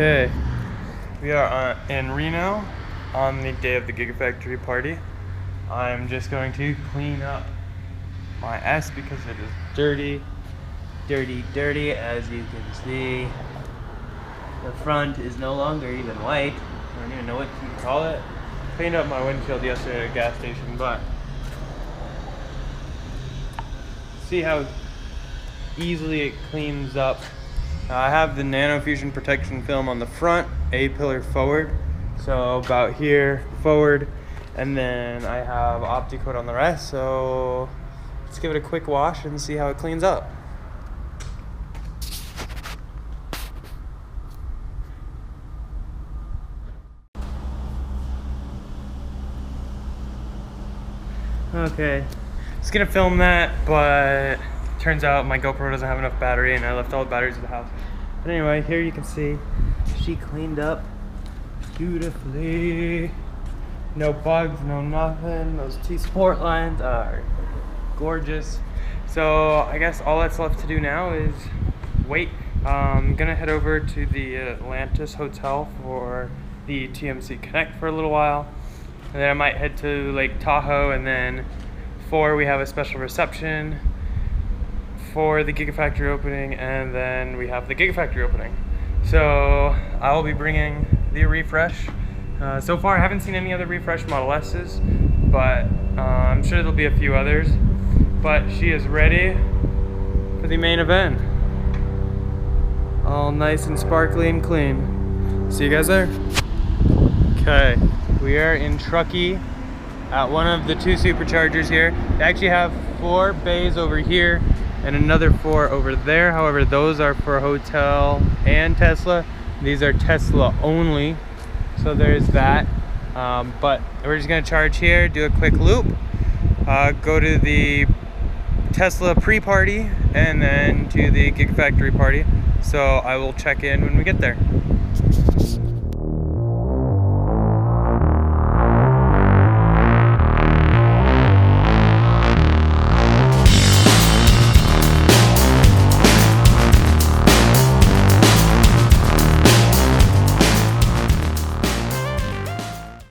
Okay, we are in Reno on the day of the Gigafactory party. I'm just going to clean up my S because it is dirty, as you can see. The front is no longer even white. I don't even know what to call it. Cleaned up my windshield yesterday at a gas station, but see how easily it cleans up. I have the nano fusion protection film on the front, A-pillar forward, so about here forward, and then I have OptiCoat on the rest. So let's give it a quick wash and see how it cleans up. Okay, just gonna film that, but turns out my GoPro doesn't have enough battery and I left all the batteries at the house. But anyway, here you can see she cleaned up beautifully. No bugs, no nothing. Those T-Sport lines are gorgeous. So I guess all that's left to do now is wait. I'm gonna head over to the Atlantis Hotel for the TMC Connect for a little while. And then I might head to Lake Tahoe, and then 4 we have a special reception for the Gigafactory opening, and then we have the Gigafactory opening. So I will be bringing the refresh. So far I haven't seen any other refresh Model S's, but I'm sure there'll be a few others. But she is ready for the main event. All nice and sparkly and clean. See you guys there. Okay, we are in Truckee at one of the 2 superchargers here. They actually have 4 bays over here and another 4 over there. However, those are for hotel and Tesla. These are Tesla only, so there's that. But we're just gonna charge here, do a quick loop, go to the Tesla pre-party, and then to the Gigafactory party. So I will check in when we get there.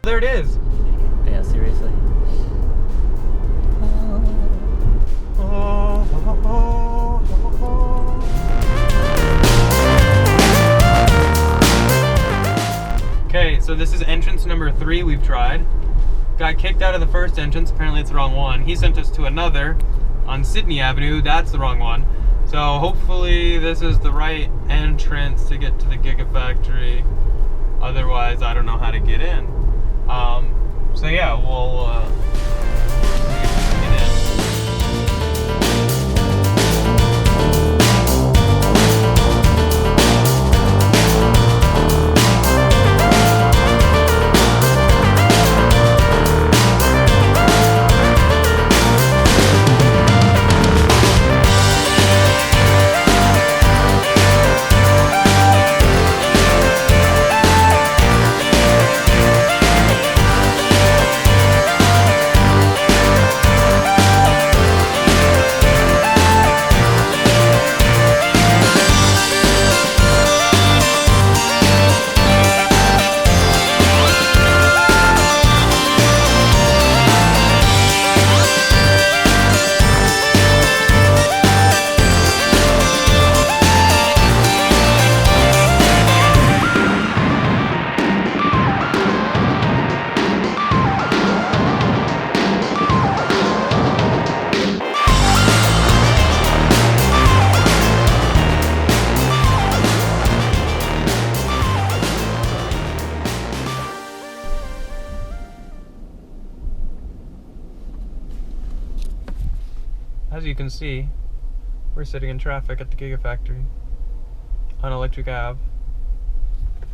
There it is. Yeah, seriously. Okay, so this is entrance number 3 we've tried. Got kicked out of the first entrance, apparently it's the wrong one. He sent us to another on Sydney Avenue, that's the wrong one. So hopefully this is the right entrance to get to the Gigafactory. Otherwise, I don't know how to get in. So yeah, we'll get in. As you can see, we're sitting in traffic at the Gigafactory on Electric Ave,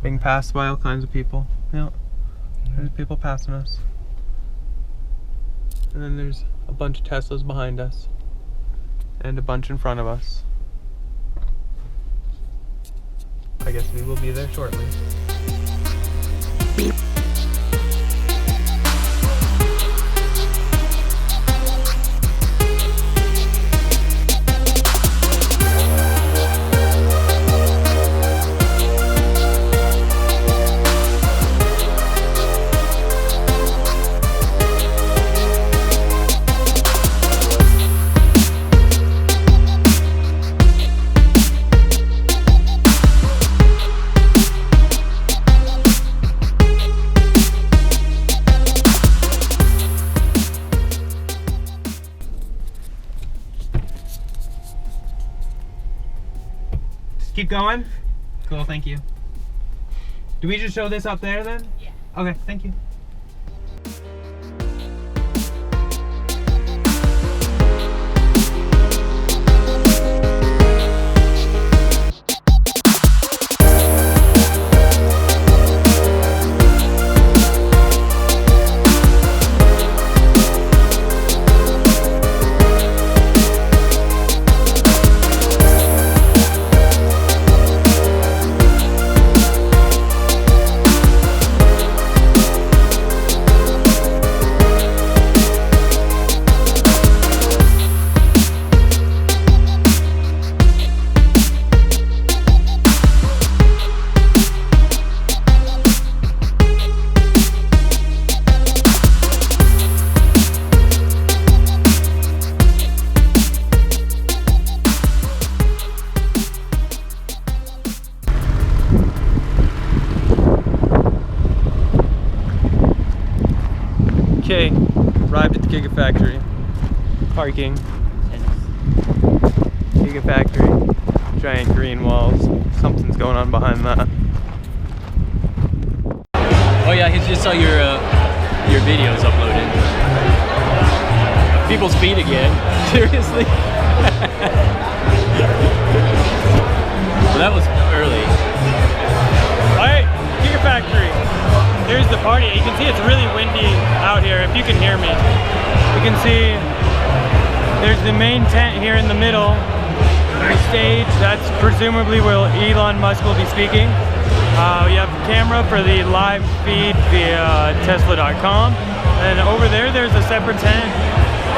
being passed by all kinds of people. Yeah, there's people passing us. And then there's a bunch of Teslas behind us and a bunch in front of us. I guess we will be there shortly. going? Cool, thank you. Do we just show this up there then? Yeah. Okay, thank you. Okay, arrived at the Gigafactory. Parking. Gigafactory. Giant green walls. Something's going on behind that. Oh yeah, I just saw your videos uploaded. People's feet again. Seriously? Well, that was early. Alright, Gigafactory. Here's the party. You can see it's really windy out here, if you can hear me. You can see there's the main tent here in the middle. The stage, that's presumably where Elon Musk will be speaking. We have a camera for the live feed via Tesla.com. And over there, there's a separate tent.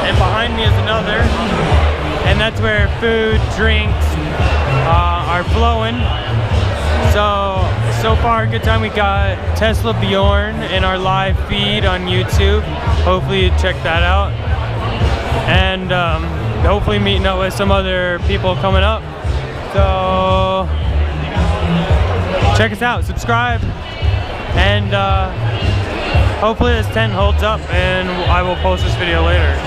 And behind me is another. And that's where food, drinks are flowing. So far, good time. We got Tesla Bjorn in our live feed on YouTube. Hopefully you check that out. And hopefully meeting up with some other people coming up. So check us out, subscribe, and hopefully this tent holds up and I will post this video later.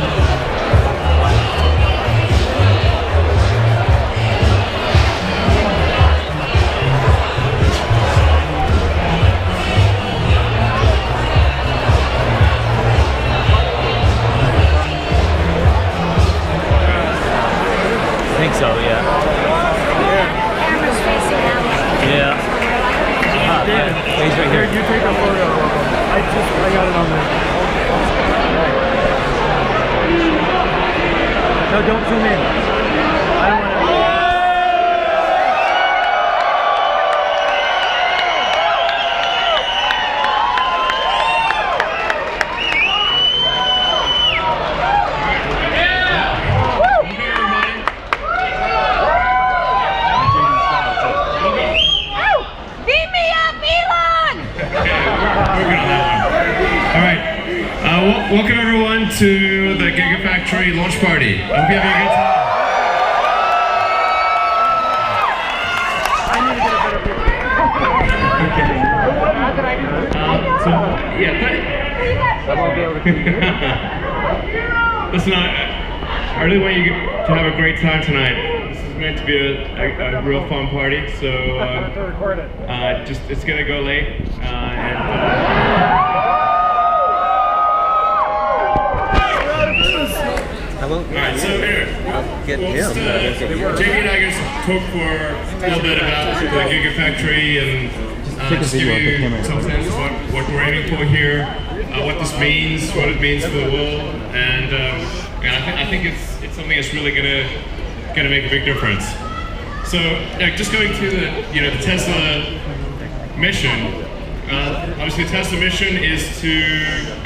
I think so, yeah. Camera's facing out. Yeah. He's right here. You take a photo. I got it on there. No, don't zoom in. I don't want to. Welcome everyone to the Gigafactory launch party. I hope you have a good time. I need to get a better picture. How can I do Yeah, I won't be able to see you. listen, I really want you to have a great time tonight. This is meant to be a real fun party, so it's gonna go late. Alright, so here, Jamie and I just talk for a little bit about the Gigafactory and just give you some sense of what we're aiming for here, what this means, what it means for the world, and I think it's something that's really gonna make a big difference. So just going to the Tesla mission. Obviously, the Tesla mission is to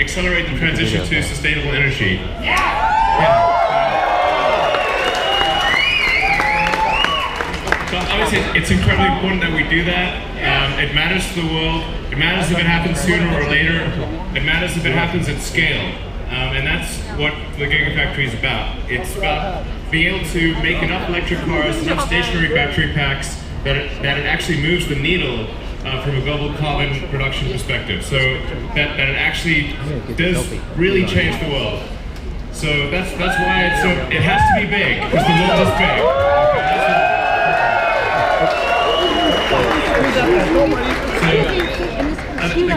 accelerate the transition to sustainable energy. So obviously, it's incredibly important that we do that. It matters to the world. It matters if it happens sooner or later. It matters if it happens at scale. And that's what the Gigafactory is about. It's about being able to make enough electric cars, enough stationary battery packs that it actually moves the needle from a global carbon production perspective. So that it actually does really change the world. So that's why it has to be big, because the world is big. Okay,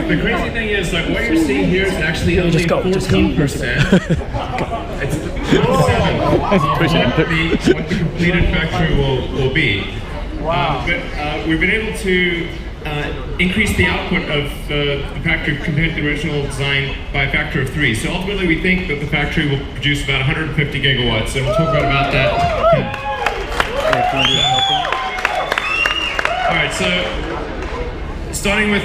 The crazy thing is, like, what you're seeing here is actually only 14%. It's what the completed factory will be. Wow. But we've been able to increase the output of the factory compared to the original design by a factor of 3. So ultimately, we think that the factory will produce about 150 gigawatts, and we'll talk about that. All right, so starting with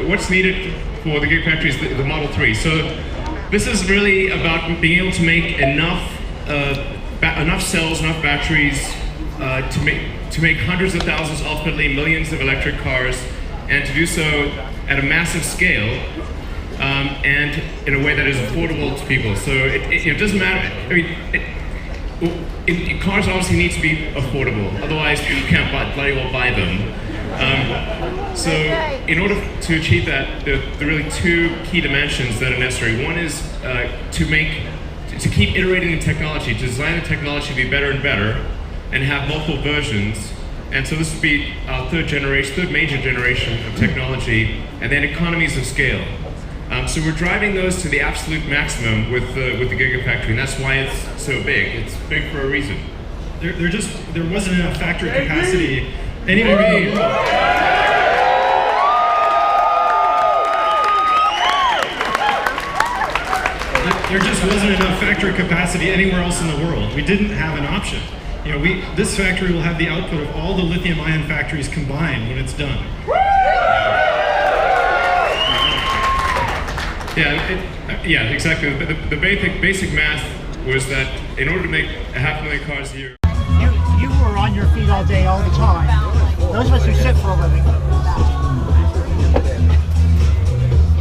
what's needed for the Gigafactory is the Model 3. So this is really about being able to make enough cells, enough batteries to make hundreds of thousands, ultimately millions of electric cars, and to do so at a massive scale and in a way that is affordable to people. So it doesn't matter. I mean, cars obviously need to be affordable, otherwise you can't bloody well buy them. So in order to achieve that, there are really two key dimensions that are necessary. One is to keep iterating the technology, to design the technology to be better and better, and have multiple versions. And so this would be our third major generation of technology, and then economies of scale. So we're driving those to the absolute maximum with the Gigafactory, and that's why it's so big. It's big for a reason. There wasn't enough factory capacity anyway. There just wasn't enough factory capacity anywhere else in the world. We didn't have an option. You know, this factory will have the output of all the lithium-ion factories combined when it's done. Yeah, exactly. The basic math was that in order to make 500,000 cars a year. You were on your feet all day, all the time. Those of us who sit for a living.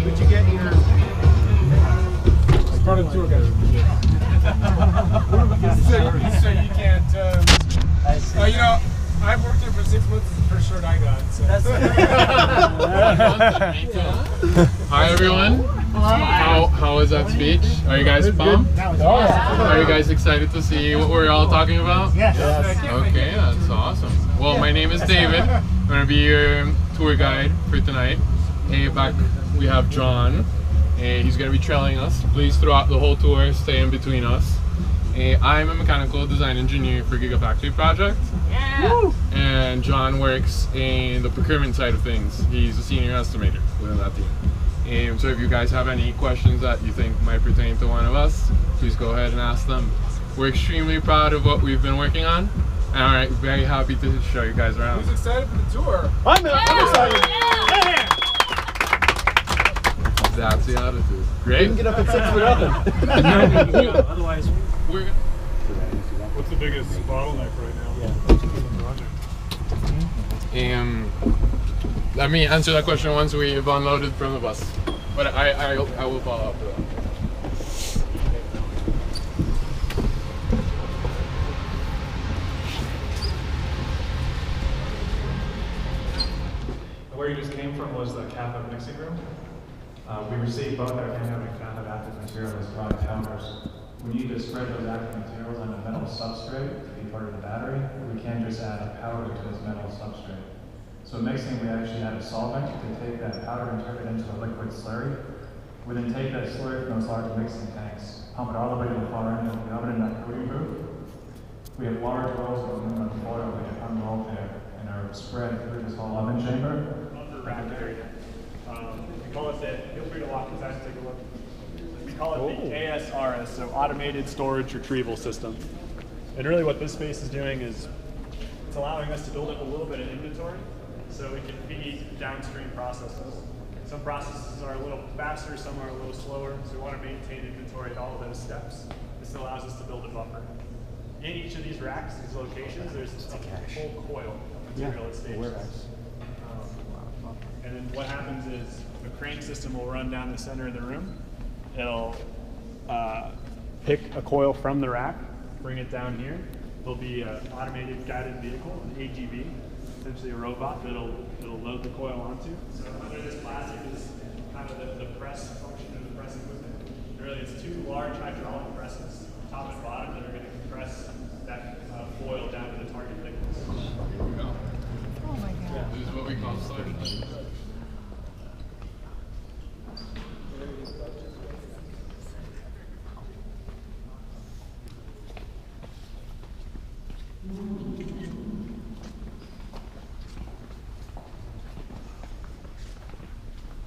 Would you get your part of the tour guide? So you can't. You know, I've worked here for 6 months. It's the first shirt I got. So. Hi everyone. How was that speech? Are you guys pumped? Are you guys excited to see what we're all talking about? Yes. Okay, that's awesome. Well, my name is David. I'm going to be your tour guide for tonight. And back we have John. And he's going to be trailing us. Please, throughout the whole tour, stay in between us. And I'm a mechanical design engineer for Gigafactory project. Yeah. And John works in the procurement side of things. He's a senior estimator within that team. And so if you guys have any questions that you think might pertain to one of us, please go ahead and ask them. We're extremely proud of what we've been working on. And all right, very happy to show you guys around. Who's excited for the tour? I'm excited. Yeah. That's the attitude. Great. You can get up at 6 for nothing. Otherwise, we're what's the biggest bottleneck right now? Let me answer that question once we've unloaded from the bus. But I will follow up with that. Where you just came from was the cathode mixing room. We received both our anode and cathode active material as product counters. We need to spread those active materials on a metal substrate to be part of the battery. We can't just add a powder to this metal substrate. So mixing, we actually add a solvent to take that powder and turn it into a liquid slurry. We then take that slurry from those large mixing tanks, pump it all the way to the far end of the oven in that cooling booth. We have large rolls of aluminum foil which unroll there and are spread through this whole oven chamber. Upper rack area. We call it feel free to walk inside and take a look. We call it the ASRS, so Automated Storage Retrieval System. And really what this space is doing is it's allowing us to build up a little bit of inventory so we can feed downstream processes. Some processes are a little faster, some are a little slower, so we want to maintain inventory at all of those steps. This allows us to build a buffer. In each of these racks, these locations, there's a whole coil of material at stations. And then what happens is the crane system will run down the center of the room. It'll pick a coil from the rack, bring it down here. There'll be an automated guided vehicle, an AGV, essentially a robot that'll load the coil onto. So under this plastic is kind of the press function of the press equipment. Really, it's two large hydraulic presses, top and bottom, that are going to compress that foil down to the target thickness. Here we go. Oh my God. This is what we call sludge.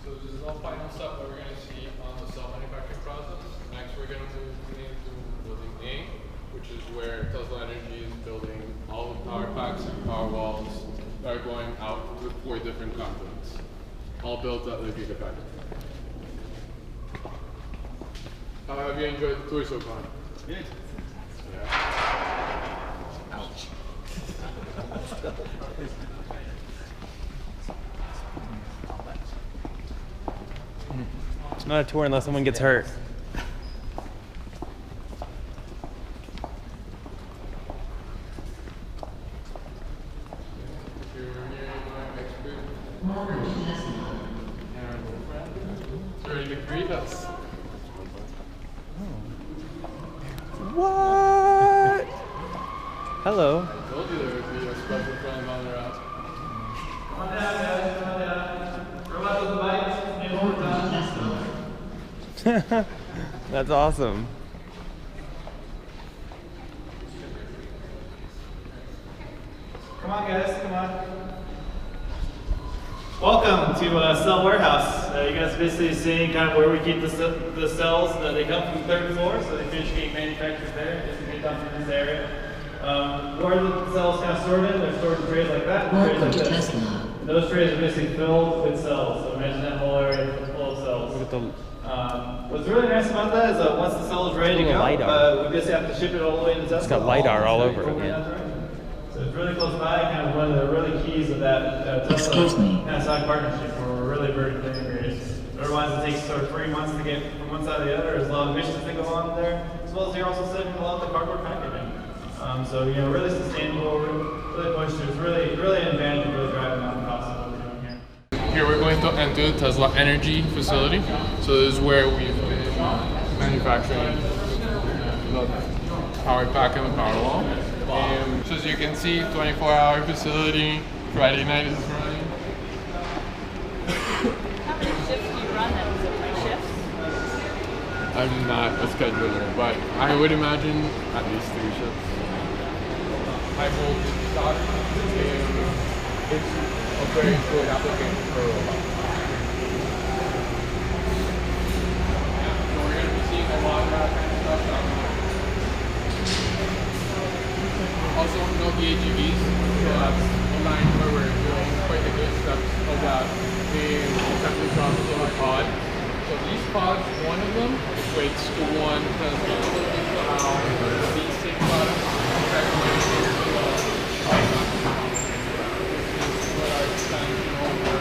So this is all final stuff that we're going to see on the cell manufacturing process. Next we're going to move into building A, which is where Tesla Energy is building all the power packs and power walls that are going out to 4 different continents, all built at the Gigafactory. How have you enjoyed the tour so far? Good. Yeah. Ouch. It's not a tour unless someone gets hurt. Ready to greet us. What? Hello. I told you there would be a special friend on the route. Come on down, guys. Come on down. Throw out those bikes. That's awesome. Come on, guys. Come on. Welcome to Cell Warehouse. You guys are basically seeing kind of where we keep the cells. They come from the 3rd floor, so they finish getting manufactured there. Just to get done from this area. Where the cells kind of stored in, they're stored in trays like that. Welcome to Tesla. And those trays are basically filled with cells. So imagine that whole area full of cells. Look at the What's really nice about that is that once the cell is ready to go, we basically have to ship it all the way to Tesla. It's got LiDAR all over it, man. So it's really close by, kind of one of the really keys of that Tesla kind of side partnership where we're really vertically integrated. Otherwise it takes sort of 3 months to get from one side to the other. There's a lot of emissions that go on there, as well as you're also saving a lot of the cardboard packaging. So, you know, really sustainable, really pushed. It's really an advantage of really driving down the cost of what we're doing here. Here we're going to enter the Tesla Energy facility. So this is where we've been manufacturing the power pack and the power wall. So as you can see, 24-hour facility. Friday night is running. How many shifts do you run then? Is it 3 shifts? I'm not a scheduler, but I would imagine at least 3 shifts. High voltage stock, it's a very good application for a robot. Yeah, so we're going to be seeing a lot of that kind of stuff down there. Also, no the AGVs, so that's a line where we're doing quite a good steps of that in assembly process of a pod. So these pods, one of them equates to 1 Tesla. So how these 6 products affect what our expansion over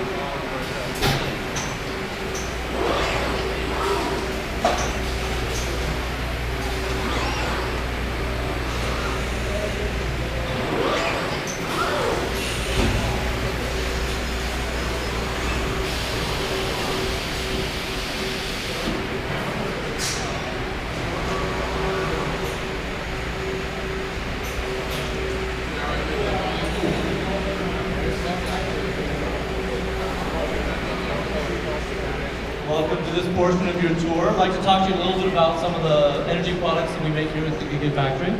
Welcome to this portion of your tour. I'd like to talk to you a little bit about some of the energy products that we make here at the Gigafactory.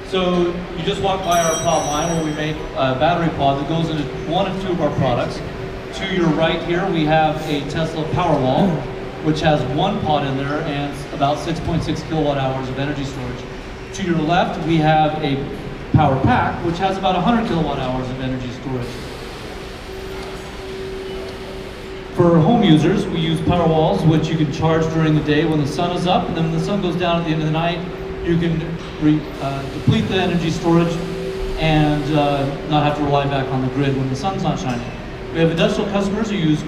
So you just walked by our pod line where we make a battery pod that goes into 1 of 2 of our products. To your right here we have a Tesla Powerwall, which has 1 pod in there and about 6.6 kilowatt hours of energy storage. To your left we have a Power Pack, which has about 100 kilowatt hours of energy storage. For home users, we use Powerwalls, which you can charge during the day when the sun is up, and then when the sun goes down at the end of the night, you can deplete the energy storage and not have to rely back on the grid when the sun's not shining. We have industrial customers who use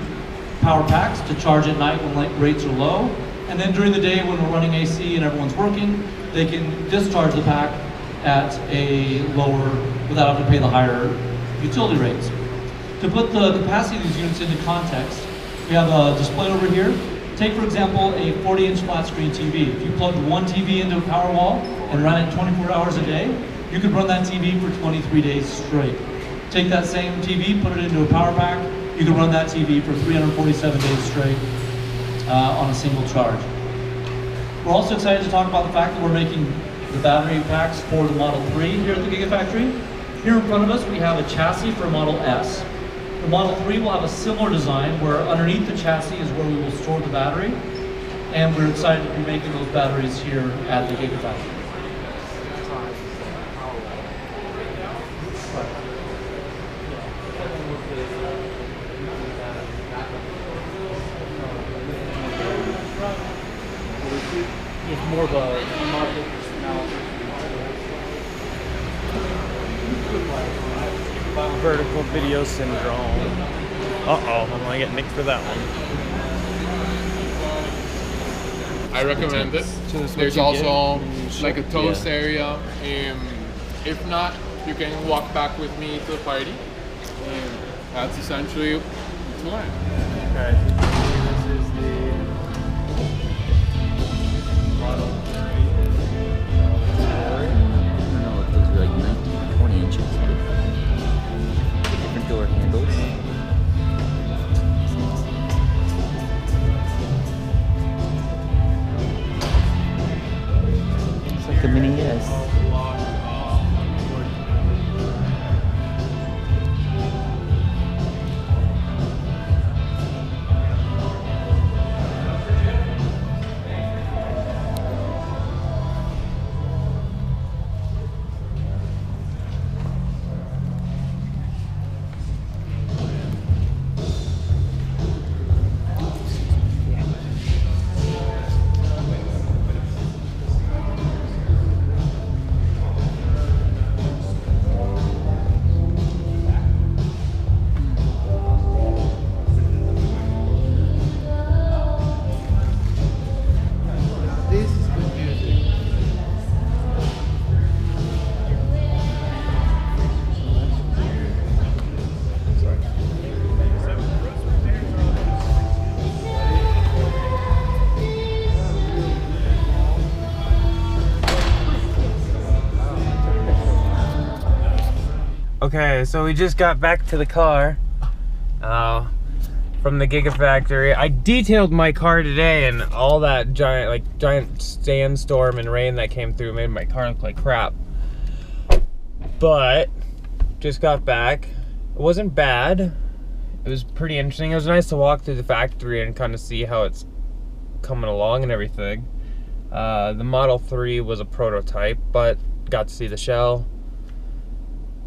Power Packs to charge at night when rates are low, and then during the day when we're running AC and everyone's working, they can discharge the pack at a lower, without having to pay the higher utility rates. To put the capacity of these units into context, we have a display over here. Take, for example, a 40-inch flat screen TV. If you plugged 1 TV into a Powerwall and ran it 24 hours a day, you could run that TV for 23 days straight. Take that same TV, put it into a power pack, you can run that TV for 347 days straight on a single charge. We're also excited to talk about the fact that we're making the battery packs for the Model 3 here at the Gigafactory. Here in front of us, we have a chassis for Model S. The Model 3 will have a similar design where underneath the chassis is where we will store the battery. And we're excited to be making those batteries here at the Gigafactory. It's more of a market Vertical video syndrome. Uh-oh, I'm gonna get nicked for that one. I recommend it. There's also like a toast area. If not, you can walk back with me to the party. And that's essentially why. Okay, this is the Model 3. No, those are like 19, 20 inches. Different door handles. It's like a mini S. Okay, so we just got back to the car from the Gigafactory. I detailed my car today, and all that giant sandstorm and rain that came through made my car look like crap. But just got back. It wasn't bad. It was pretty interesting. It was nice to walk through the factory and kind of see how it's coming along and everything. The Model 3 was a prototype, but got to see the shell.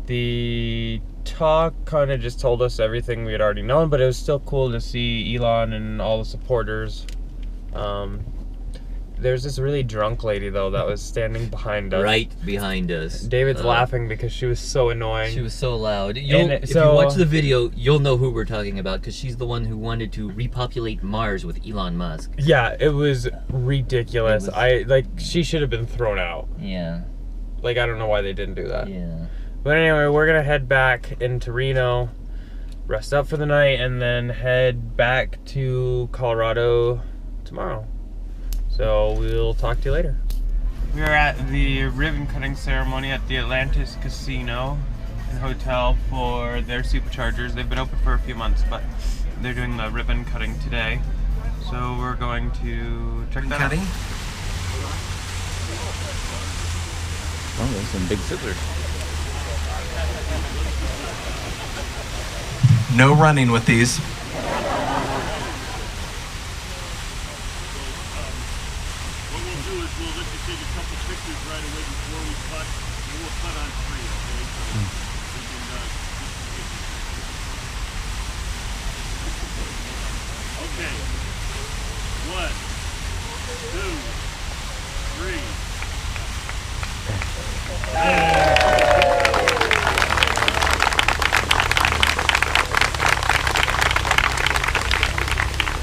The talk kind of just told us everything we had already known, but it was still cool to see Elon and all the supporters. There's this really drunk lady, though, that was standing behind us. Right behind us. David's laughing because she was so annoying. She was so loud. If you watch the video, you'll know who we're talking about, because she's the one who wanted to repopulate Mars with Elon Musk. Yeah, it was ridiculous. She should have been thrown out. Yeah. I don't know why they didn't do that. Yeah. But anyway, we're gonna head back into Reno, rest up for the night, and then head back to Colorado tomorrow. So we'll talk to you later. We're at the ribbon cutting ceremony at the Atlantis Casino and Hotel for their superchargers. They've been open for a few months, but they're doing the ribbon cutting today. So we're going to check that out. Oh, there's some big scissors. No running with these. What we'll do is we'll let you take a couple pictures right away before we cut, and we'll cut on 3, okay? Okay. 1, 2, 3.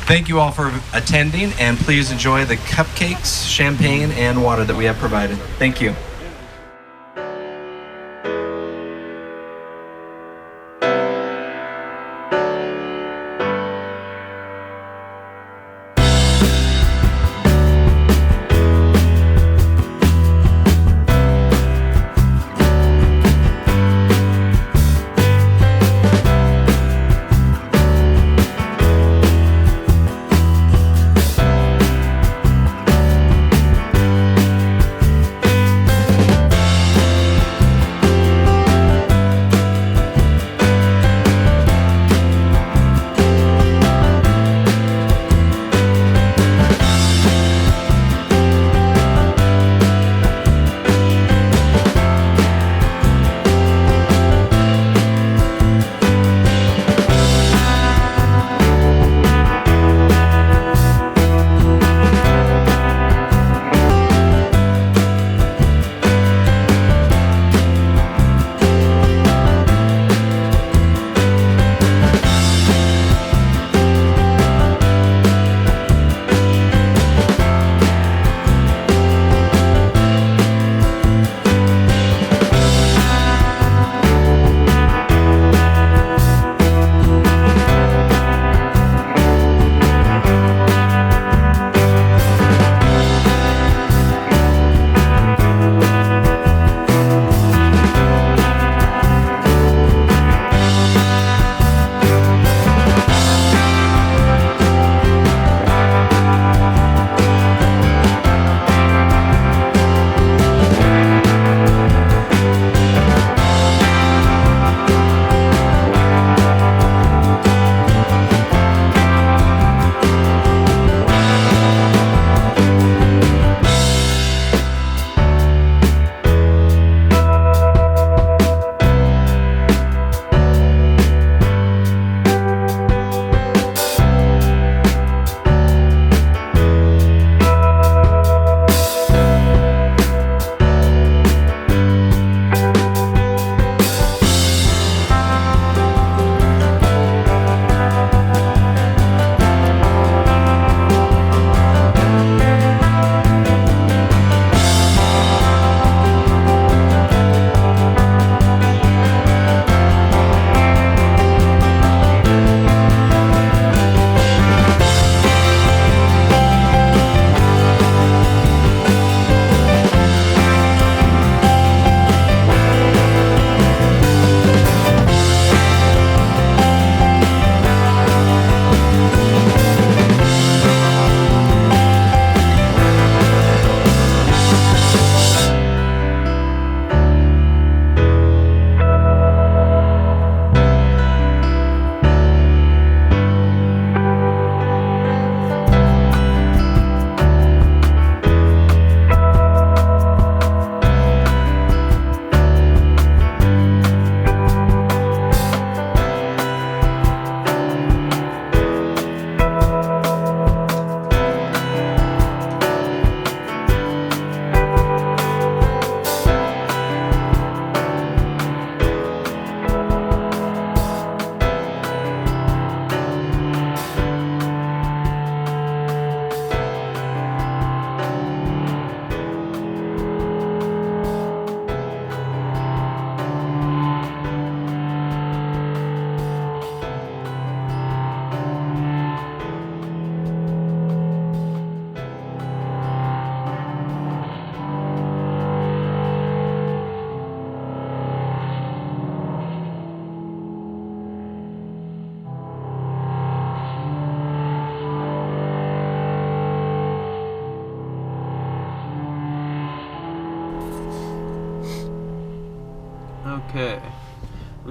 Thank you all for attending, and please enjoy the cupcakes, champagne, and water that we have provided. Thank you.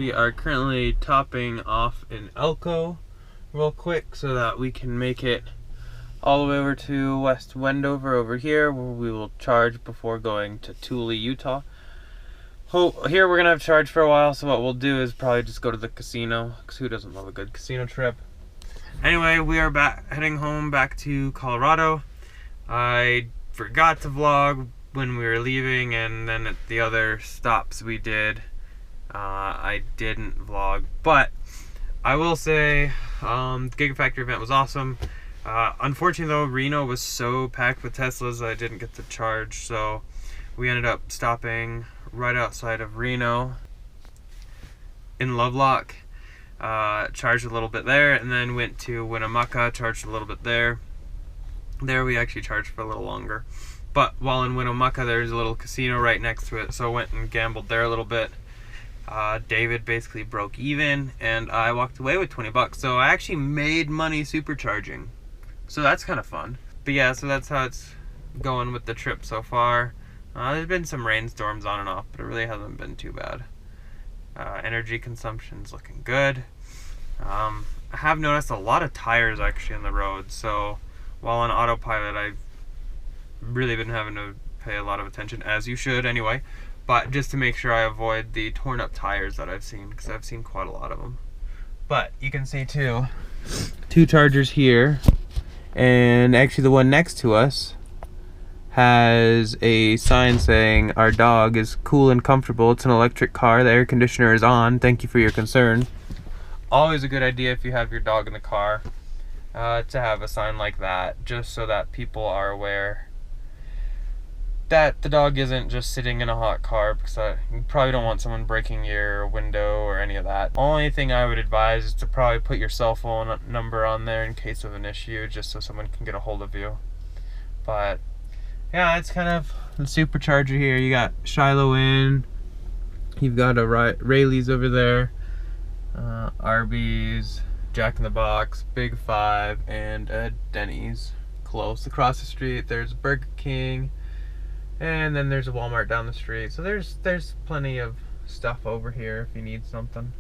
We are currently topping off in Elko real quick so that we can make it all the way over to West Wendover over here, where we will charge before going to Thule, Utah. Here we're gonna have to charge for a while, so what we'll do is probably just go to the casino, because who doesn't love a good casino trip? Anyway, we are heading home back to Colorado. I forgot to vlog when we were leaving, and then at the other stops we did, I didn't vlog. But I will say, the Gigafactory event was awesome. Unfortunately though, Reno was so packed with Teslas that I didn't get to charge, so we ended up stopping right outside of Reno in Lovelock, charged a little bit there, and then went to Winnemucca, charged a little bit there. There we actually charged for a little longer. But while in Winnemucca, there's a little casino right next to it, so I went and gambled there a little bit. David basically broke even, and I walked away with 20 bucks. So I actually made money supercharging. So that's kind of fun. But yeah, so that's how it's going with the trip so far. There's been some rainstorms on and off, but it really hasn't been too bad. Energy consumption's looking good. I have noticed a lot of tires actually on the road, so while on autopilot, I've really been having to pay a lot of attention, as you should anyway, but just to make sure I avoid the torn up tires that I've seen, because I've seen quite a lot of them. But you can see two chargers here, and actually the one next to us has a sign saying our dog is cool and comfortable. It's an electric car. The air conditioner is on. Thank you for your concern. Always a good idea if you have your dog in the car to have a sign like that, just so that people are aware that the dog isn't just sitting in a hot car, because you probably don't want someone breaking your window or any of that. Only thing I would advise is to probably put your cell phone number on there in case of an issue, just so someone can get a hold of you. But yeah, it's kind of the supercharger here. You got Shiloh in, you've got a Rayleigh's over there, Arby's, Jack in the Box, Big Five, and a Denny's close. Across the street there's Burger King, and then there's a Walmart down the street. So there's plenty of stuff over here if you need something.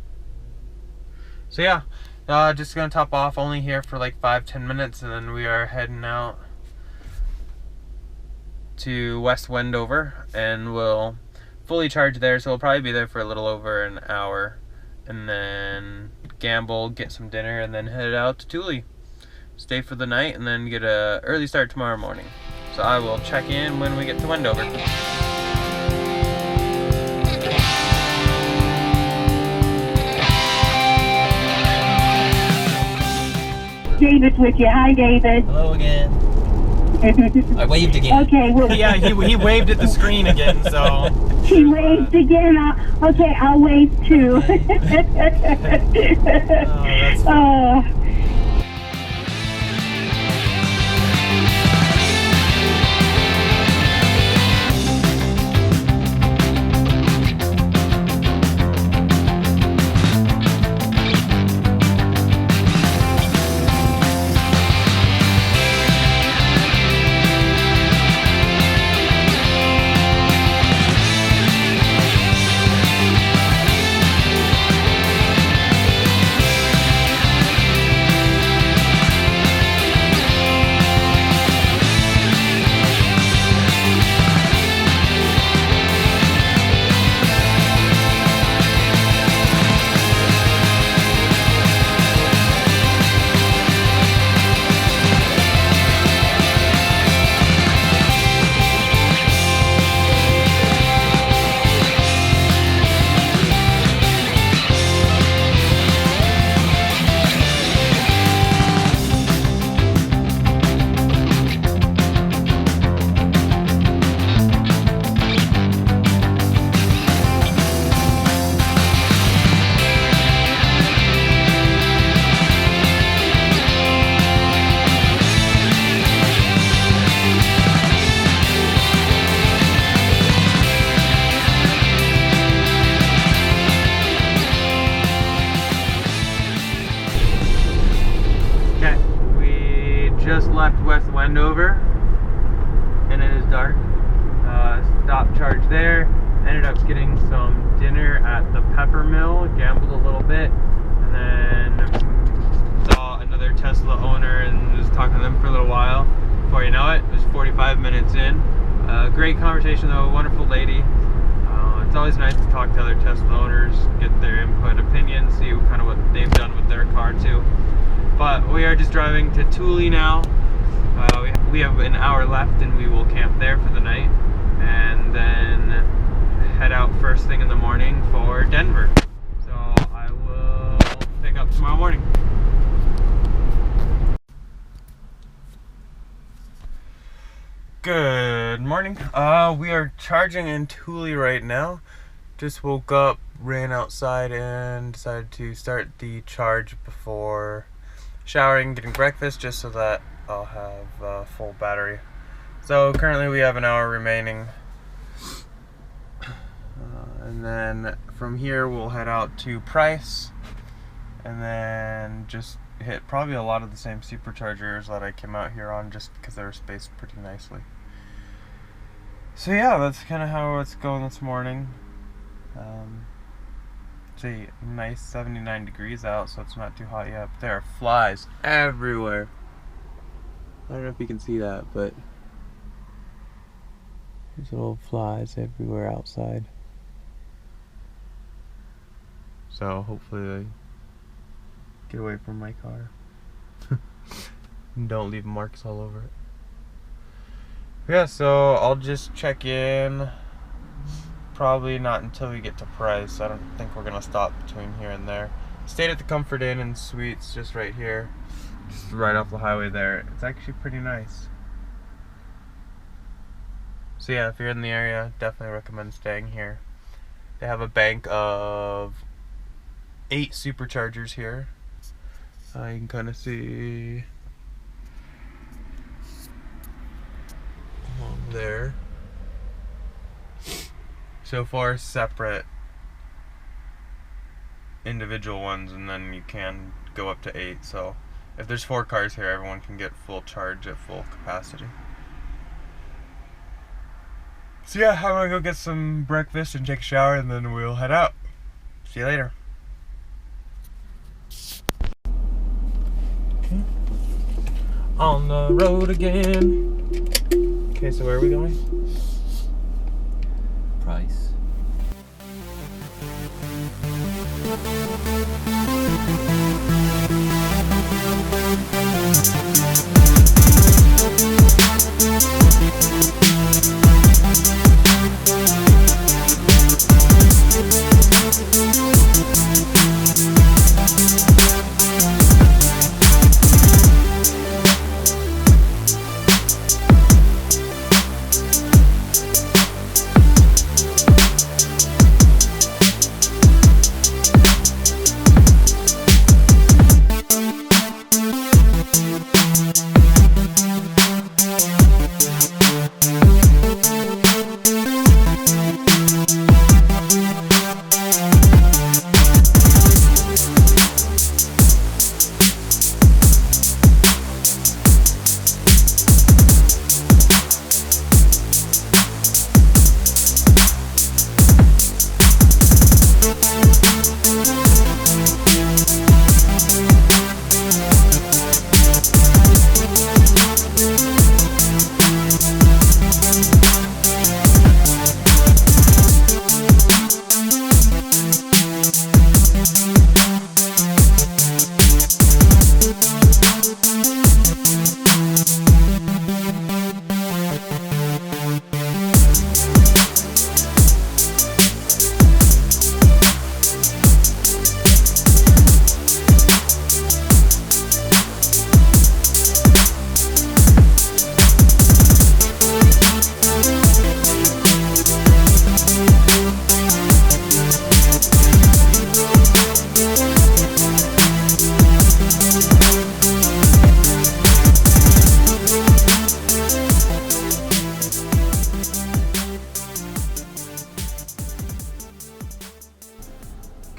So yeah, just gonna top off, only here for like 5-10 minutes, and then we are heading out to West Wendover, and we'll fully charge there, so we'll probably be there for a little over an hour, and then gamble, get some dinner, and then head out to Thule. Stay for the night, and then get a early start tomorrow morning. So I will check in when we get to Wendover. David's with you. Hi, David. Hello again. I waved again. Okay, well, yeah, he waved at the screen again, so. He waved again. Okay, I'll wave too. Oh, that's left West Wendover, and it is dark. Stop charge there. ended up getting some dinner at the Pepper Mill, gambled a little bit, and then saw another Tesla owner and was talking to them for a little while. Before you know it, it was 45 minutes in. Great conversation though, wonderful lady. It's always nice to talk to other Tesla owners, get their input, opinions, see kind of what they've done with their car too. But we are just driving to Thule now. We have an hour left and we will camp there for the night and then head out first thing in the morning for Denver. So I will pick up tomorrow morning. Good morning. We are charging in Thule right now. Just woke up, ran outside, and decided to start the charge before showering, getting breakfast, just so that I'll have a full battery. So currently we have an hour remaining. And then from here we'll head out to Price, and then just hit probably a lot of the same superchargers that I came out here on, just because they were spaced pretty nicely. So yeah, that's kind of how it's going this morning. It's a nice 79 degrees out, so it's not too hot yet, but there are flies everywhere. I don't know if you can see that, but there's little flies everywhere outside. So hopefully they get away from my car. And don't leave marks all over it. Yeah, so I'll just check in. Probably not until we get to Price. I don't think we're gonna stop between here and there. Stayed at the Comfort Inn and Suites just right here, just right off the highway there. It's actually pretty nice. So yeah, if you're in the area, definitely recommend staying here. They have a bank of 8 superchargers here. You can kind of see along there. So 4 separate individual ones, and then you can go up to 8. So if there's 4 cars here, everyone can get full charge at full capacity. So yeah, I'm gonna go get some breakfast and take a shower, and then we'll head out. See you later. Okay. On the road again. Okay, so where are we going? Price.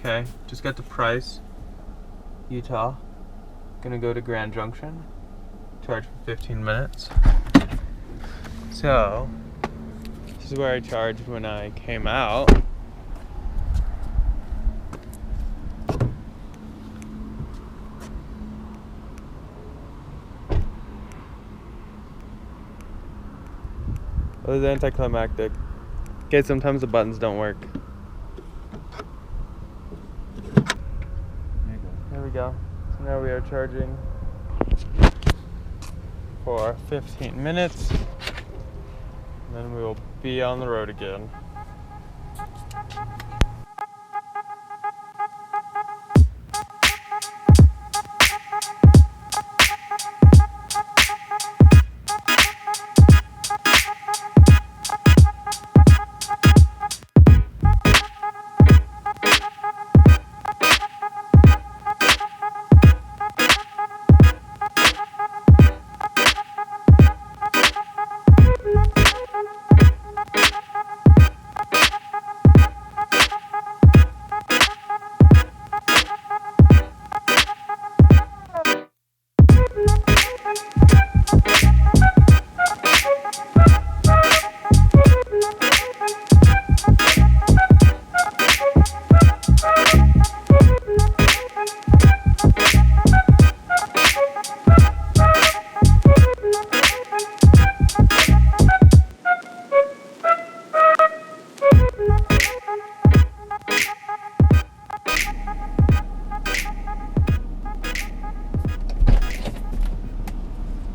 Okay, just got to Price, Utah. Gonna go to Grand Junction, charge for 15 minutes. So, This is where I charged when I came out. It was anticlimactic. Okay, sometimes the buttons don't work. There we go. So now we are charging for 15 minutes. And then we will be on the road again.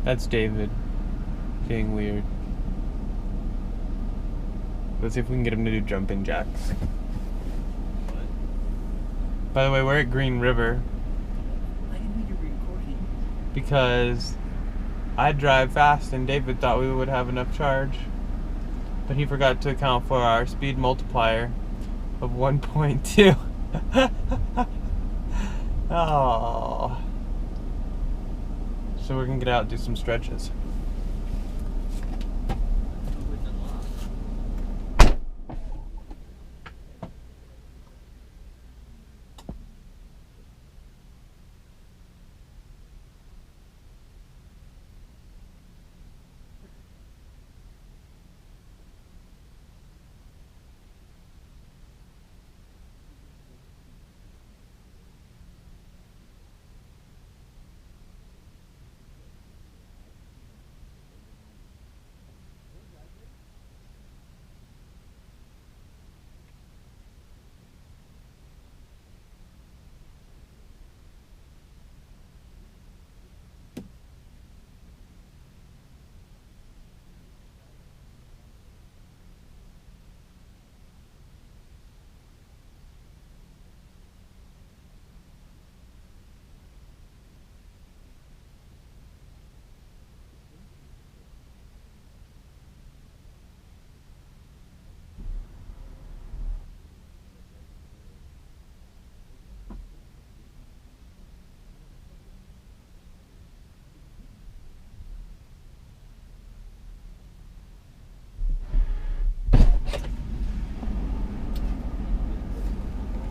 That's David being weird. Let's see if we can get him to do jumping jacks. By the way, we're at Green River. I didn't know you were recording. Because I drive fast and David thought we would have enough charge. But he forgot to account for our speed multiplier of 1.2. Oh. So we're gonna get out and do some stretches.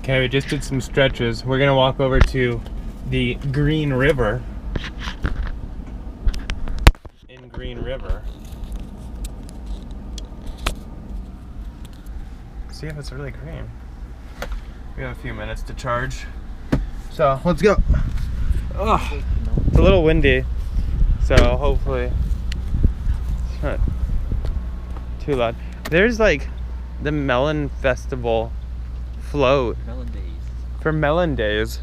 Okay, we just did some stretches. We're gonna walk over to the Green River. In Green River. See if it's really green. We have a few minutes to charge. So let's go. Oh, it's a little windy, so hopefully it's not too loud. There's like the Melon Festival float Melon days. for Melon Days.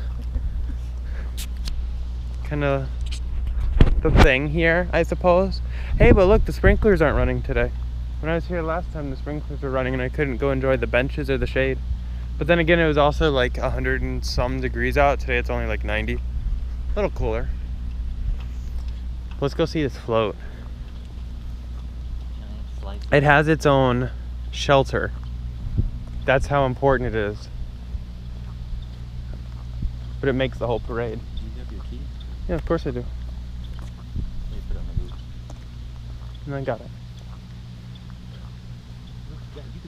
Kind of the thing here, I suppose. Hey, but look, the sprinklers aren't running today. When I was here last time, the sprinklers were running and I couldn't go enjoy the benches or the shade. But then again, it was also like 100 and some degrees out. Today it's only like 90. A little cooler. Let's go see this float. It has its own shelter. That's how important it is. But it makes the whole parade. Do you have your key? Yeah, of course I do. You put it on the boot. And I got it.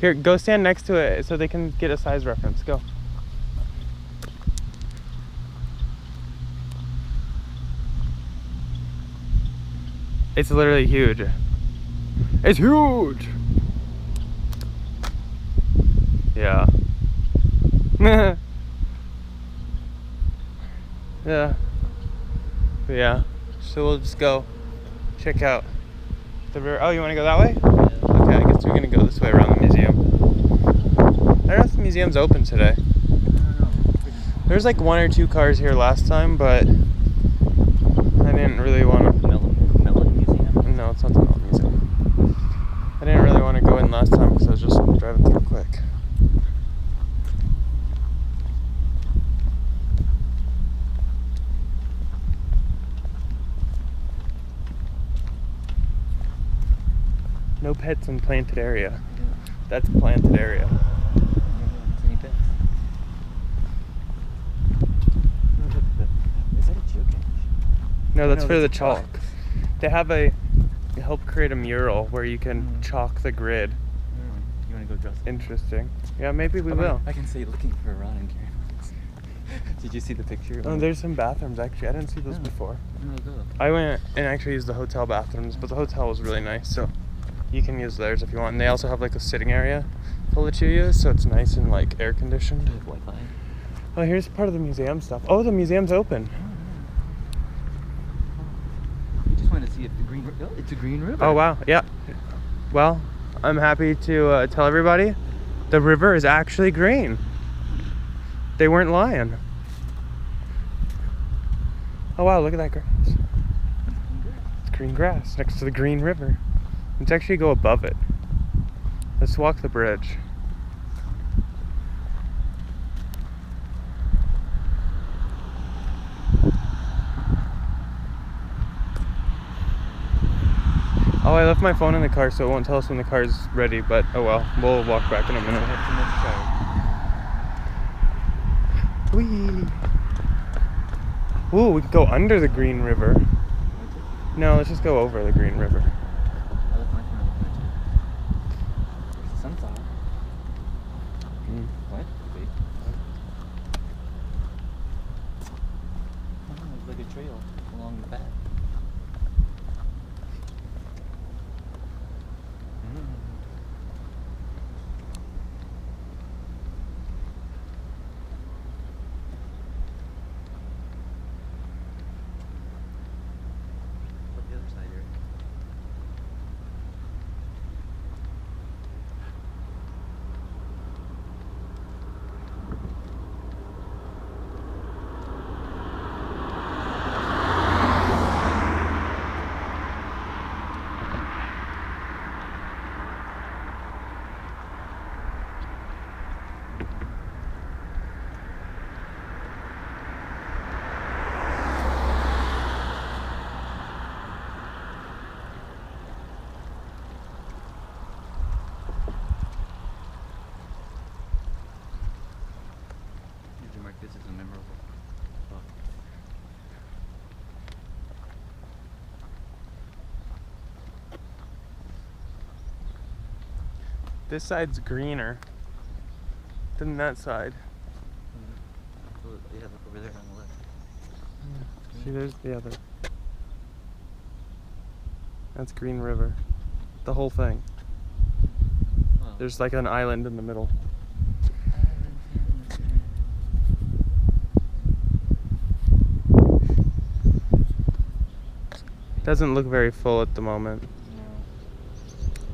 Here, go stand next to it so they can get a size reference. Go. It's literally huge. It's huge! Yeah. Yeah. But yeah. So we'll just go check out the river. Oh, you want to go that way? Okay, I guess we're gonna go this way around the museum. I don't know if the museum's open today. There's like 1 or 2 cars here last time, but I didn't really want to. Melon Museum? No, it's not the Melon Museum. I didn't really want to go in last time because I was just driving through quick. No pets in planted area. That's planted area. Any pets? Is that a geocache? No, that's No, for the that's a chalk. chalk. They have they help create a mural where you can chalk the grid. You want to go dress? Interesting. Yeah, maybe we will. I can say looking for Ron and Karen. Did you see the picture? Oh, there's some bathrooms actually. I didn't see those before. I went and actually used the hotel bathrooms, but the hotel was really nice, so you can use theirs if you want. And they also have like a sitting area to let you use, so it's nice and like air conditioned. Do you have Wi-Fi? Oh, here's part of the museum stuff. Oh, the museum's open. I just wanted to see if the green. Oh, it's a green river. Oh wow, yeah. Well, I'm happy to tell everybody the river is actually green. They weren't lying. Oh wow, look at that grass. It's green grass next to the green river. Let's actually go above it. Let's walk the bridge. Oh, I left my phone in the car, so it won't tell us when the car's ready, but oh well, we'll walk back in a minute. Whee! Ooh, we can go under the Green River. No, let's just go over the Green River. Sunflower. What? Wait. Oh, it's like a trail along the path. What's the other side here? Did you mark this as a memorable spot? This side's greener than that side. Yeah, look over there on the left. See, there's the other. That's Green River. The whole thing. Wow. There's like an island in the middle. Doesn't look very full at the moment.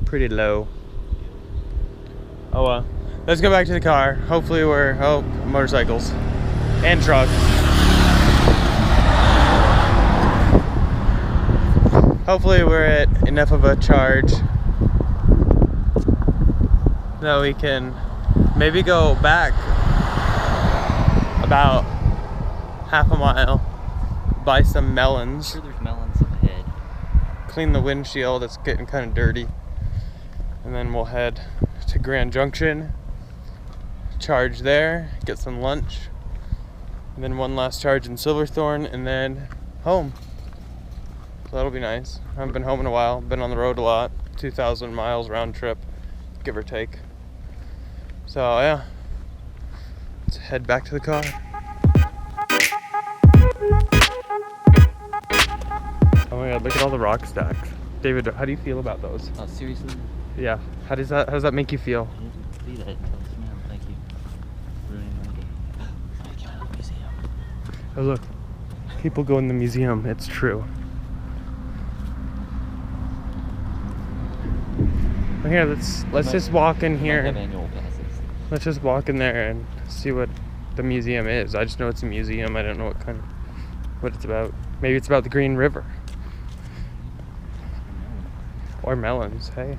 Pretty low. Oh well. Let's go back to the car. Hopefully we're motorcycles and trucks. Hopefully we're at enough of a charge that we can maybe go back about half a mile, buy some melons. I'm sure there's melons ahead. Clean the windshield, it's getting kind of dirty. And then we'll head to Grand Junction, charge there, get some lunch, and then one last charge in Silverthorne, and then home. So that'll be nice. I haven't been home in a while, been on the road a lot, 2,000 miles round trip, give or take. So yeah, let's head back to the car. Oh my god, look at all the rock stacks. David, how do you feel about those? Oh, seriously? Yeah. How does that make you feel? I didn't see that. It smells like Oh look, people go in the museum. It's true. Well, here, let's just walk in here. Have annual passes. Let's just walk in there and see what the museum is. I just know it's a museum. I don't know what it's about. Maybe it's about the Green River. Or melons, hey.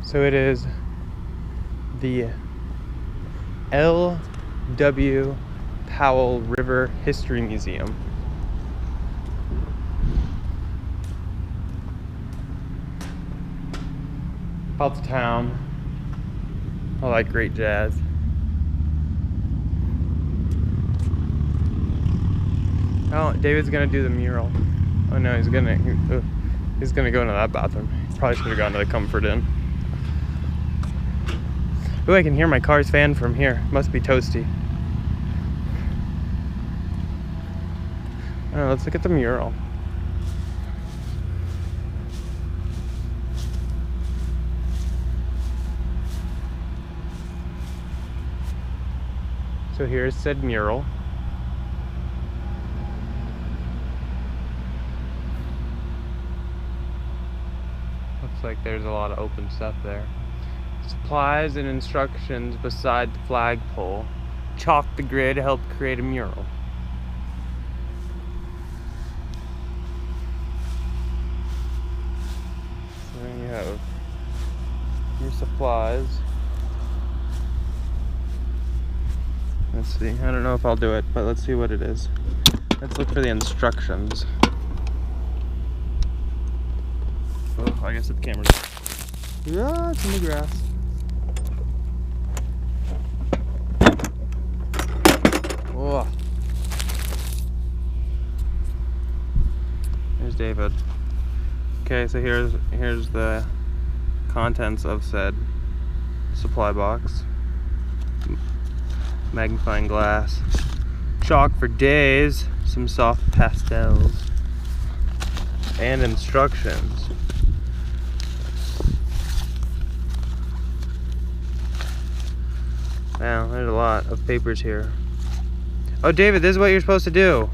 So it is the L.W. Powell River History Museum. About the town. I like great jazz. Oh, David's gonna do the mural. Oh no, he's gonna go into that bathroom. Probably should have gone to the Comfort Inn. Ooh, I can hear my car's fan from here. Must be toasty. Oh, let's look at the mural. So here's said mural. Looks like there's a lot of open stuff there. Supplies and instructions beside the flagpole. Chalk the grid, help create a mural. So then you have your supplies. Let's see, I don't know if I'll do it, but let's see what it is. Let's look for the instructions. Oh, I guess the camera's... Yeah, it's in the grass. Oh. There's David. Okay, so here's the contents of said supply box. Magnifying glass, chalk for days, some soft pastels, and instructions. Wow, there's a lot of papers here. Oh, David, this is what you're supposed to do.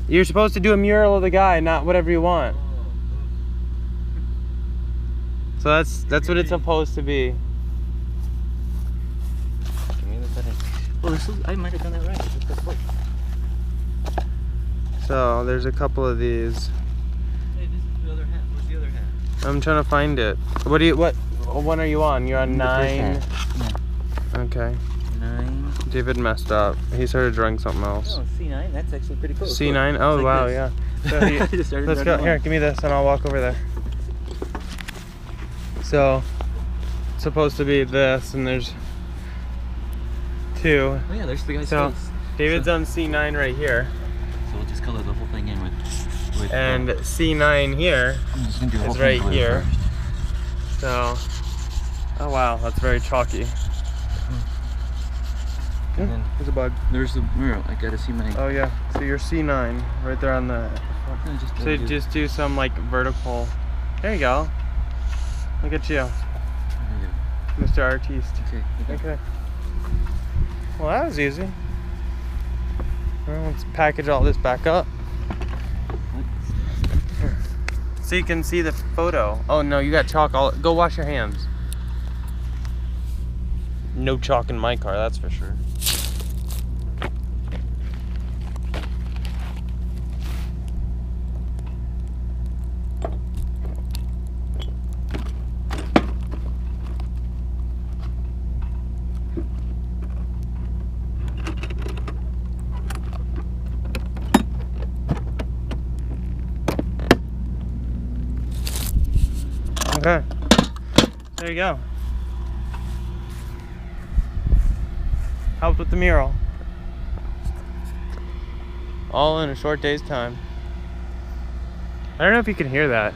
You're supposed to do a mural of the guy, not whatever you want. So that's what it's supposed to be. Well, I might have done that right. So there's a couple of these. Hey, this is the other hat. Where's the other hat? I'm trying to find it. What one are you on? You're on 9. Yeah. Okay. 9. David messed up. He started drawing something else. Oh, C9. That's actually pretty cool. C9. Oh like wow, this. yeah. So let's go. Here, give me this, and I'll walk over there. So it's supposed to be this, and there's 2. Oh yeah, there's the guy's so face. David's on C9 right here. So we'll just color the whole thing in with and C9 here is right here. So, oh wow, that's very chalky. And then there's a bug. There's the mural. I gotta see my. Oh yeah. So you're C9 right there on the. So just do some like vertical. There you go. Look at you, Mr. Artiste. Okay. Well, that was easy. Well, let's package all this back up. So you can see the photo. Oh no, you got chalk all. Go wash your hands. No chalk in my car, that's for sure. Okay, there you go. Helped with the mural. All in a short day's time. I don't know if you can hear that.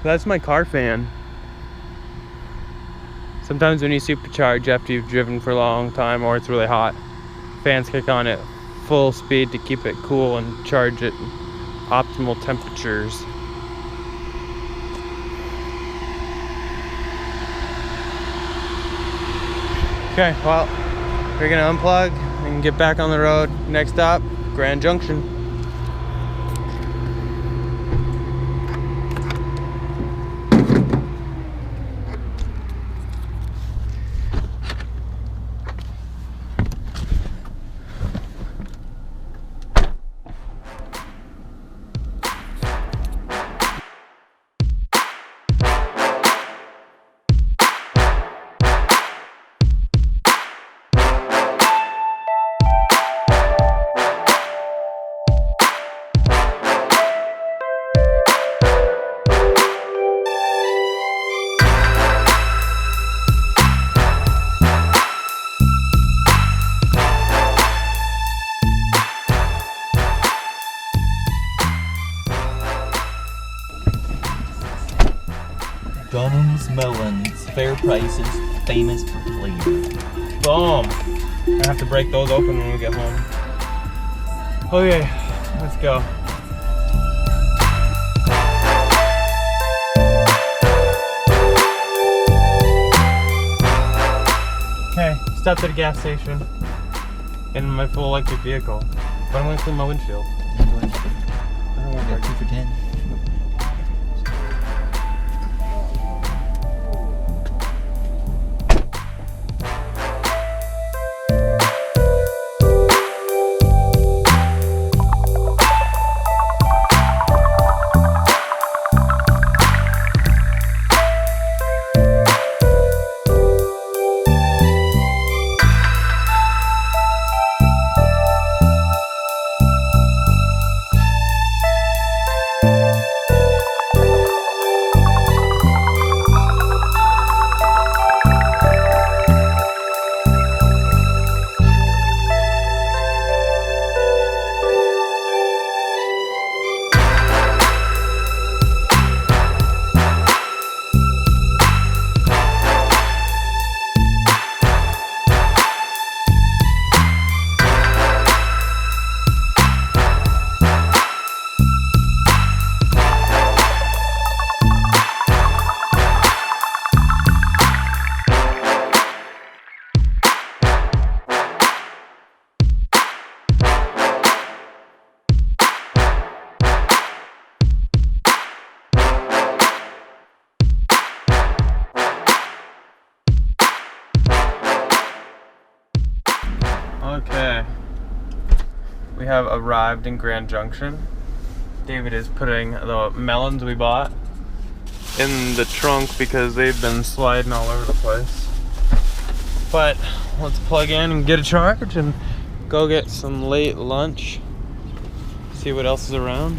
That's my car fan. Sometimes when you supercharge after you've driven for a long time or it's really hot, fans kick on at full speed to keep it cool and charge at optimal temperatures. Okay, well, we're gonna unplug and get back on the road. Next stop, Grand Junction. Dunham's Melons, fair prices, famous for flavor. Boom! I have to break those open when we get home. Okay, let's go. Okay, stopped at a gas station in my full electric vehicle, but I'm gonna clean my windshield. I don't want 2 for 10. Okay, we have arrived in Grand Junction. David is putting the melons we bought in the trunk because they've been sliding all over the place. But let's plug in and get a charge and go get some late lunch. See what else is around.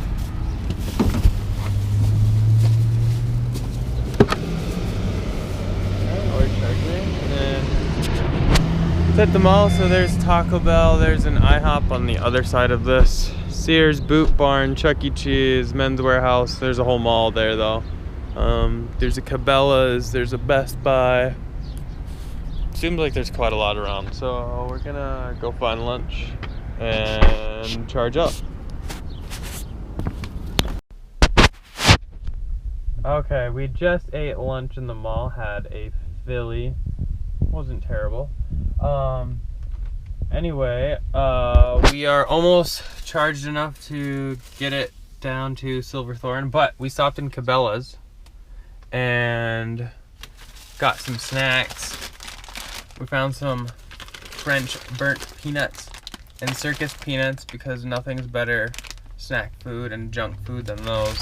It's at the mall, so there's Taco Bell, there's an IHOP on the other side of this. Sears, Boot Barn, Chuck E. Cheese, Men's Warehouse. There's a whole mall there though. There's a Cabela's, there's a Best Buy. Seems like there's quite a lot around. So we're gonna go find lunch and charge up. Okay, we just ate lunch in the mall, had a Philly. Wasn't terrible. Anyway, we are almost charged enough to get it down to Silverthorne, but we stopped in Cabela's and got some snacks. We found some French burnt peanuts and circus peanuts because nothing's better snack food and junk food than those.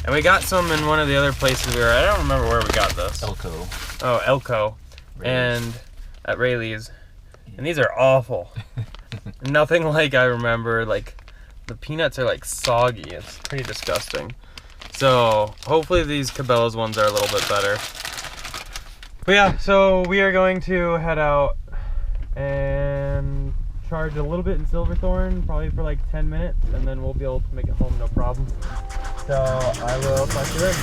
And we got some in one of the other places we were at. I don't remember where we got this. Elko. Oh, Elko. Rayleigh's. And at Rayleigh's. And these are awful. Nothing like I remember. Like, the peanuts are like soggy. It's pretty disgusting. So hopefully these Cabela's ones are a little bit better. But yeah, so we are going to head out and charge a little bit in Silverthorne, probably for like 10 minutes, and then we'll be able to make it home no problem. So I will talk to you then.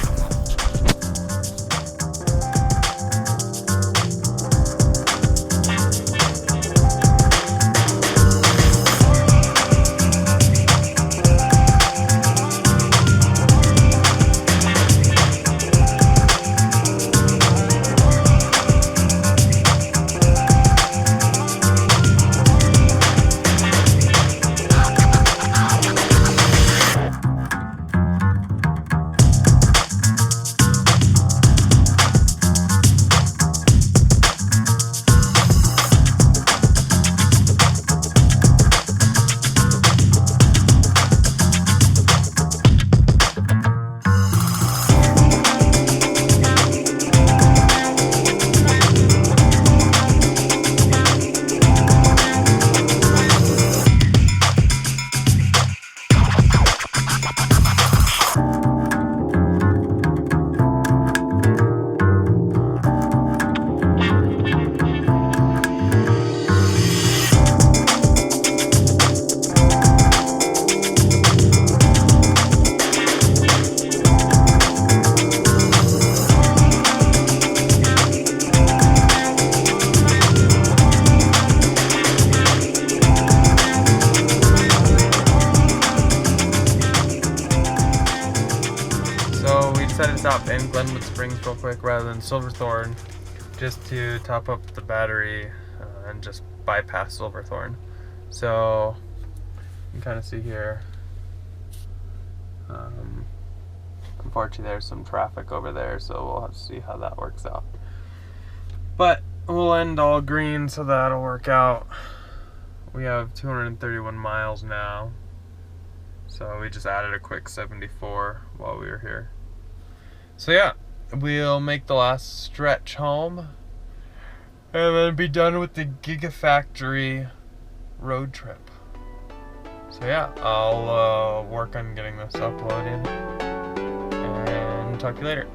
rather than Silverthorne, just to top up the battery and just bypass Silverthorne. So you can kind of see here. Unfortunately, there's some traffic over there, so we'll have to see how that works out. But we'll end all green, so that'll work out. We have 231 miles now, so we just added a quick 74 while we were here. So yeah, we'll make the last stretch home and then be done with the Gigafactory road trip. So yeah, I'll work on getting this uploaded and talk to you later.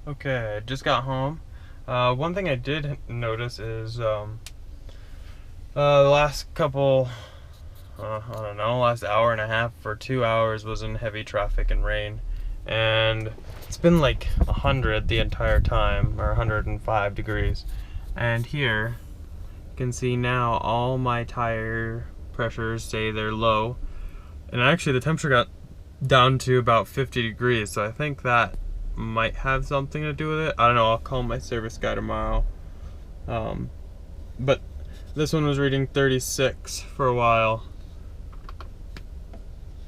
Okay, I just got home. One thing I did notice is the last couple, I don't know, last hour and a half or 2 hours was in heavy traffic and rain, and it's been like 100 the entire time, or 105 degrees. And here you can see now all my tire pressures say they're low, and actually the temperature got down to about 50 degrees, so I think that might have something to do with it. I don't know, I'll call my service guy tomorrow. But this one was reading 36 for a while,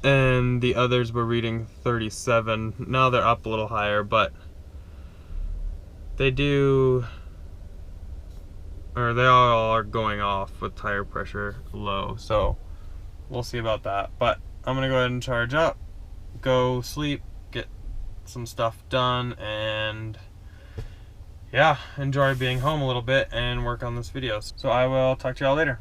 and the others were reading 37. Now they're up a little higher, but they all are going off with tire pressure low, so we'll see about that. But I'm gonna go ahead and charge up, go sleep, get some stuff done, and yeah, enjoy being home a little bit and work on this video. So I will talk to y'all later.